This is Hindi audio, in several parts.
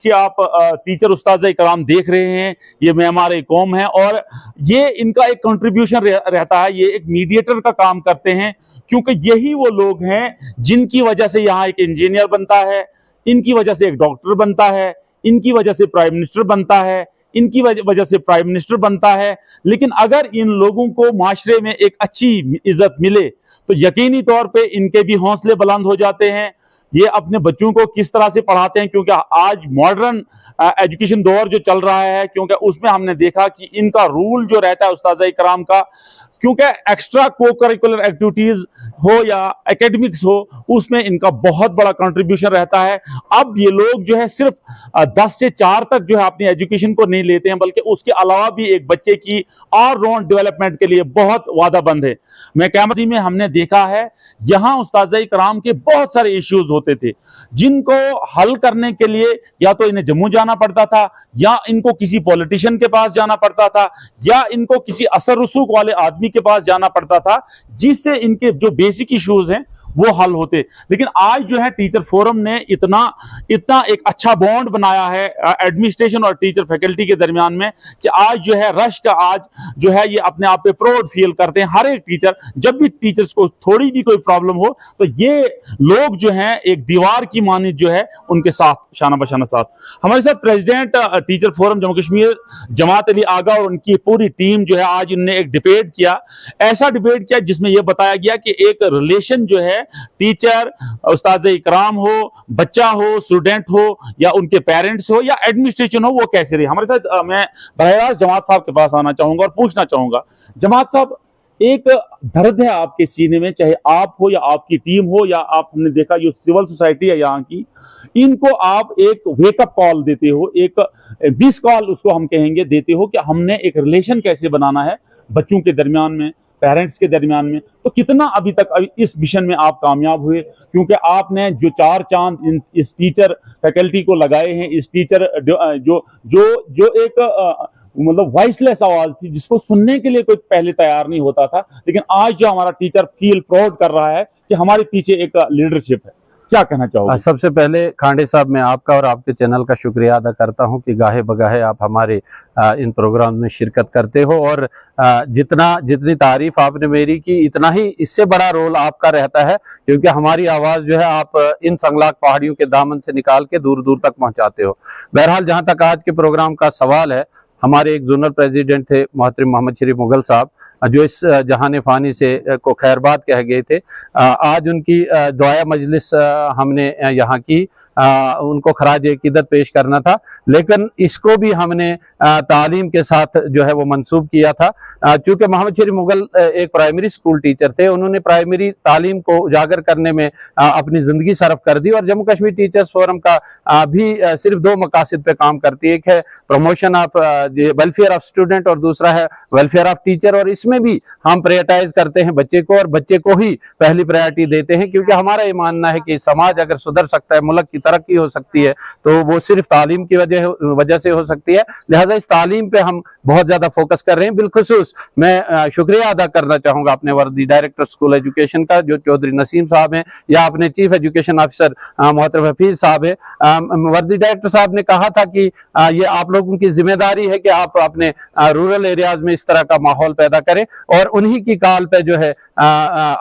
कि आप टीचर उस्ताद-ए-कराम देख रहे हैं, ये मेमार कौम है और ये इनका एक कंट्रीब्यूशन रहता है, ये एक मीडिएटर का काम करते हैं क्योंकि यही वो लोग हैं जिनकी वजह से यहाँ एक इंजीनियर बनता है, इनकी वजह से एक डॉक्टर बनता है, इनकी वजह से प्राइम मिनिस्टर बनता है, इनकी वजह से प्राइम मिनिस्टर बनता है। लेकिन अगर इन लोगों को माशरे में एक अच्छी इज्जत मिले तो यकीनी तौर पे इनके भी हौसले बुलंद हो जाते हैं। ये अपने बच्चों को किस तरह से पढ़ाते हैं, क्योंकि आज मॉडर्न एजुकेशन दौर जो चल रहा है, क्योंकि उसमें हमने देखा कि इनका रूल जो रहता है उस्ताद-ए-कराम का, क्योंकि एक्स्ट्रा को करिकुलर एक्टिविटीज हो या एकेडमिक्स हो, उसमें इनका बहुत बड़ा कंट्रीब्यूशन रहता है। अब ये लोग जो है सिर्फ 10 से 4 तक जो है अपनी एजुकेशन को नहीं लेते हैं, बल्कि उसके अलावा भी एक बच्चे की ऑल राउंड डेवलपमेंट के लिए बहुत वादाबंद है। महकमा में हमने देखा है यहाँ उस्ताद-ए-कराम के बहुत सारे इश्यूज होते थे जिनको हल करने के लिए या तो इन्हें जम्मू जाना पड़ता था, या इनको किसी पॉलिटिशियन के पास जाना पड़ता था, या इनको किसी असर रसूख वाले आदमी के पास जाना पड़ता था, जिससे इनके जो बेसिक इश्यूज हैं वो हल होते। लेकिन आज जो है टीचर फोरम ने इतना एक अच्छा बॉन्ड बनाया है एडमिनिस्ट्रेशन और टीचर फैकल्टी के दरमियान में कि आज जो है रश का आज जो है ये अपने आप पे प्राउड फील करते हैं। हर एक टीचर, जब भी टीचर्स को थोड़ी भी कोई प्रॉब्लम हो तो ये लोग जो हैं एक दीवार की मानित जो है उनके साथ शाना बशाना साथ। हमारे साथ president teacher forum Jammu Kashmir Jamat Ali Agha और उनकी पूरी टीम जो है, आज इन्होंने एक डिबेट किया, ऐसा डिबेट किया जिसमें यह बताया गया कि एक रिलेशन जो है टीचर उस्ताद-ए-कराम हो, बच्चा हो, स्टूडेंट हो, या उनके पेरेंट्स हो, या एडमिनिस्ट्रेशन हो, वो कैसे रही। हमारे साथ मैं बराह-ए-रास्त जमात साहब के पास आना चाहूंगा और पूछना चाहूंगा, जमात साहब एक दर्द है आपके सीने में, चाहे आप हो या आपकी टीम हो, या आप हमने देखा जो सिविल सोसाइटी है यहाँ की, इनको आप एक वेकअप कॉल देते हो, एक 20 कॉल उसको हम कहेंगे देते हो कि हमने एक रिलेशन कैसे बनाना है बच्चों के दरमियान में, पेरेंट्स के दरमियान में। तो कितना अभी तक इस मिशन में आप कामयाब हुए, क्योंकि आपने जो 4 चांद इस टीचर फैकल्टी को लगाए हैं, इस टीचर जो एक मतलब वॉइसलेस आवाज थी जिसको सुनने के लिए कोई पहले तैयार नहीं होता था, लेकिन आज जो हमारा टीचर फील प्राउड कर रहा है कि हमारे पीछे एक लीडरशिप है, क्या कहना चाहोगे? सबसे पहले खांडे साहब, मैं आपका और आपके चैनल का शुक्रिया अदा करता हूं कि गाहे बगाहे आप हमारे इन प्रोग्राम में शिरकत करते हो, और जितनी तारीफ आपने मेरी की, इतना ही इससे बड़ा रोल आपका रहता है, क्योंकि हमारी आवाज़ जो है आप इन संगलाक पहाड़ियों के दामन से निकाल के दूर दूर तक पहुंचाते हो। बहरहाल, जहां तक आज के प्रोग्राम का सवाल है, हमारे एक जोनल प्रेसिडेंट थे मोहतरम मोहम्मद शरीफ मुगल साहब, जो इस जहान फ़ानी से को खैरबाद कह गए थे। आज उनकी दुआया मजलिस हमने यहाँ की, उनको खराज अकीदत पेश करना था, लेकिन इसको भी हमने तालीम के साथ जो है वो मंसूब किया था। चूँकि मोहम्मद शरीफ मुगल एक प्राइमरी स्कूल टीचर थे, उन्होंने प्राइमरी तालीम को उजागर करने में अपनी ज़िंदगी सर्फ कर दी, और जम्मू कश्मीर टीचर्स फोरम का भी सिर्फ 2 मकासद पे काम करती है। एक है promotion of welfare of student और दूसरा है वेलफेयर ऑफ टीचर, और इसमें भी हम प्रायोरिटाइज करते हैं बच्चे को, और बच्चे को ही पहली प्रायोरिटी देते हैं, क्योंकि हमारा ये मानना है कि समाज अगर सुधर सकता है, मुल्क की तरक्की हो सकती है, तो वो सिर्फ तालीम की वजह से हो सकती है। लिहाजा इस तालीम पे हम बहुत ज्यादा फोकस कर रहे हैं। बिलखुसूस मैं शुक्रिया अदा करना चाहूंगा अपने वर्दी डायरेक्टर स्कूल एजुकेशन का, जो चौधरी नसीम साहब हैं, या अपने चीफ एजुकेशन ऑफिसर मोहतरम हफीज साहब है। वर्दी डायरेक्टर साहब ने कहा था कि ये आप लोगों की जिम्मेदारी है कि आप अपने रूरल एरियाज में इस तरह का माहौल पैदा करें, और उन्हीं की काल पे जो है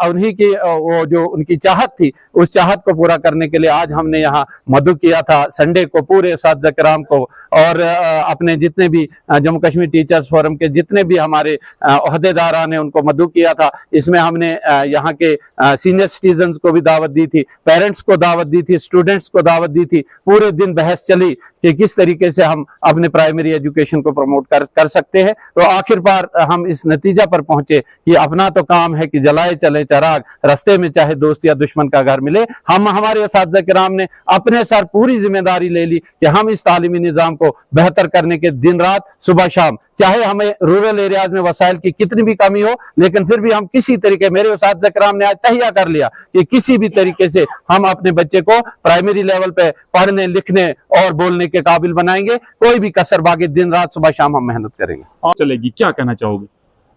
उन्हीं की वो जो उनकी चाहत थी, उस चाहत को पूरा करने के लिए आज हमने यहाँ मदु किया था संडे को पूरे उस्ताद-ए-कराम को, और अपने जितने भी जम्मू कश्मीर टीचर्स फोरम के जितने भी हमारे ओहदेदारान ने उनको मदु किया था। इसमें हमने यहाँ के सीनियर सिटीजन्स को भी दावत दी थी, पेरेंट्स को दावत दी थी, स्टूडेंट्स को दावत दी थी। पूरे दिन बहस चली कि किस तरीके से हम अपने प्राइमरी एजुकेशन को प्रमोट कर सकते हैं। तो आखिरकार हम इस नतीजा पर पहुंचे कि अपना तो काम है कि जलाए चले चिराग, रास्ते में चाहे दोस्त या दुश्मन का घर मिले। हमारे उस्ताद-ए-कराम ने अपने सर पूरी जिम्मेदारी ले ली कि हम इस तालीमी निज़ाम को बेहतर करने के दिन रात सुबह शाम, चाहे हमें रूरल एरियाज में वसाइल की कितनी भी कमी हो, लेकिन फिर भी हम किसी तरीके, मेरे उस्ताद-ए-कराम ने आज तहिया कर लिया कि किसी भी तरीके से हम अपने बच्चे को प्राइमरी लेवल पे पढ़ने, लिखने और बोलने के काबिल बनाएंगे। कोई भी कसर बाकी दिन रात सुबह शाम हम मेहनत करेंगे। चलेगी, क्या कहना चाहोगे?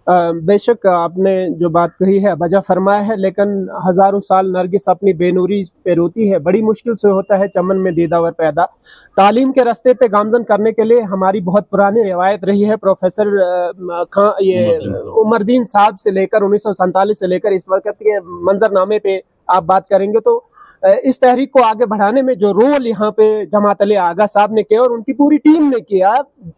बेशक आपने जो बात कही है वजह फरमाया है, लेकिन हजारों साल नरगिस अपनी बेनूरी पे रोती है। बड़ी मुश्किल से होता है चमन में दीदावर पैदा। तालीम के रास्ते पे गामजन करने के लिए हमारी बहुत पुरानी रिवायत रही है। प्रोफेसर उमरदीन साहब से लेकर 1947 से लेकर इस वक्त के मंजरनामे पे आप बात करेंगे तो इस तहरीक को आगे बढ़ाने में जो रोल यहाँ पे जमात अली आगा साहब ने किया और उनकी पूरी टीम ने किया,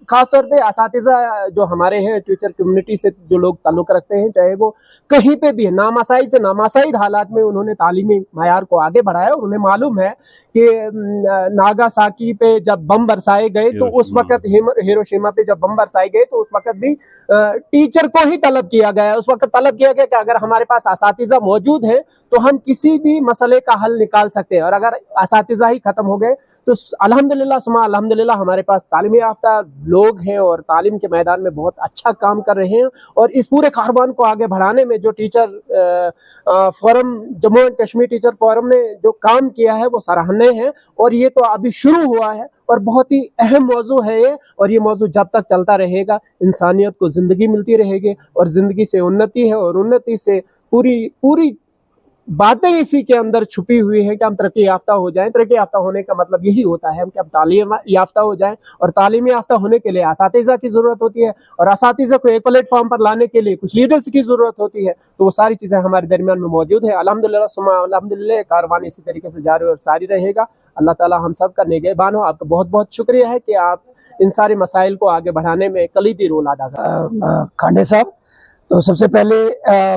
खासतौर पे असातिज़ा जो हमारे हैं टीचर कम्युनिटी से जो लोग ताल्लुक रखते हैं, चाहे वो कहीं पे भी है, नामासाइद से नामासाइद हालात में उन्होंने तालीमी मायार को आगे बढ़ाया। और उन्हें मालूम है कि नागासाकी पे जब बम बरसाए गए तो उस वक्त हिरोशिमा पे जब बम बरसाए गए तो उस वक्त भी टीचर को ही तलब किया गया। उस वक्त तलब किया गया कि अगर हमारे पास असातिज़ा मौजूद है तो हम किसी भी मसले का हल निकाल सकते हैं, और अगर असातिज़ा ही खत्म हो गए तो अल्हम्दुलिल्लाह सुमा अल्हम्दुलिल्लाह हमारे पास तालीम याफ्ता लोग हैं और तालीम के मैदान में बहुत अच्छा काम कर रहे हैं। और इस पूरे कारवान को आगे बढ़ाने में जो teacher forum, Jammu and Kashmir teacher forum ने जो काम किया है वो सराहनीय है। और ये तो अभी शुरू हुआ है और बहुत ही अहम मौजू है ये, और ये मौजू जब तक चलता रहेगा इंसानियत को ज़िंदगी मिलती रहेगी, और ज़िंदगी से उन्नति है, और उन्नति से पूरी बातें इसी के अंदर छुपी हुई हैं कि हम तरक्की याफ्ता हो जाएं। तरक्की याफ्ता होने का मतलब यही होता है कि हम तालीम याफ्ता हो जाएं, और तालीम याफ्ता होने के लिए असातिज़ा की ज़रूरत होती है, और असातिज़ा को एक प्लेटफॉर्म पर लाने के लिए कुछ लीडर्स की ज़रूरत होती है। तो वो सारी चीज़ें हमारे दरमियान में मौजूद है। अल्हम्दुलिल्लाह सुमा अल्हम्दुलिल्लाह कारवान इसी तरीके से जारी और सारी रहेगा। अल्लाह ताला हम सब का निगहबान हो। आपका बहुत बहुत शुक्रिया है कि आप इन सारे मसाइल को आगे बढ़ाने में कलीदी रोल अदा कर। खांडे साहब, तो सबसे पहले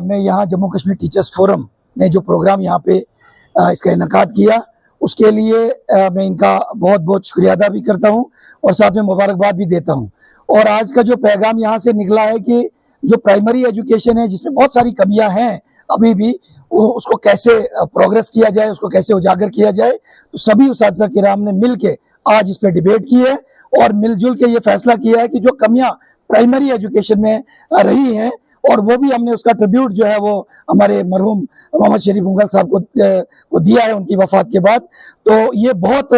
मैं यहाँ जम्मू कश्मीर टीचर्स फोरम ने जो प्रोग्राम यहाँ पे इसका इनकाद किया उसके लिए मैं इनका बहुत बहुत शुक्रिया अदा भी करता हूँ और साथ में मुबारकबाद भी देता हूँ। और आज का जो पैगाम यहाँ से निकला है कि जो प्राइमरी एजुकेशन है जिसमें बहुत सारी कमियां हैं अभी भी, उसको कैसे प्रोग्रेस किया जाए, उसको कैसे उजागर किया जाए, तो सभी उस्ताद किराम ने मिल के आज इस पर डिबेट की है और मिलजुल के ये फैसला किया है कि जो कमियां प्राइमरी एजुकेशन में रही हैं, और वो भी हमने उसका ट्रिब्यूट जो है वो हमारे मरहूम मोहम्मद शरीफ मुगल साहब को दिया है उनकी वफात के बाद। तो ये बहुत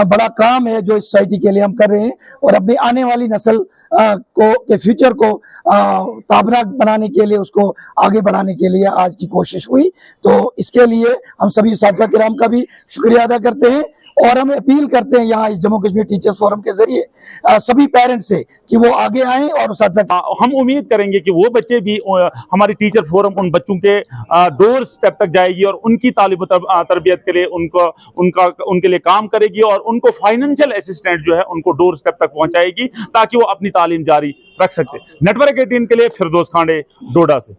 बड़ा काम है जो इस सोसाइटी के लिए हम कर रहे हैं, और अपनी आने वाली नस्ल के फ्यूचर को ताबनाक बनाने के लिए, उसको आगे बढ़ाने के लिए आज की कोशिश हुई। तो इसके लिए हम सभी उस्ताद किराम का भी शुक्रिया अदा करते हैं, और हम अपील करते हैं यहाँ इस जम्मू कश्मीर टीचर्स फोरम के जरिए सभी पेरेंट्स से कि वो आगे आएं और हम उम्मीद करेंगे कि वो बच्चे भी हमारी टीचर फोरम उन बच्चों के डोर स्टेप तक जाएगी और उनकी तालीम तरबियत के लिए उनके लिए काम करेगी, और उनको फाइनेंशियल असिस्टेंट जो है उनको डोर स्टेप तक पहुंचाएगी ताकि वो अपनी तालीम जारी रख सकते। नेटवर्क 18 के लिए फिरदौस खांडे, डोडा से।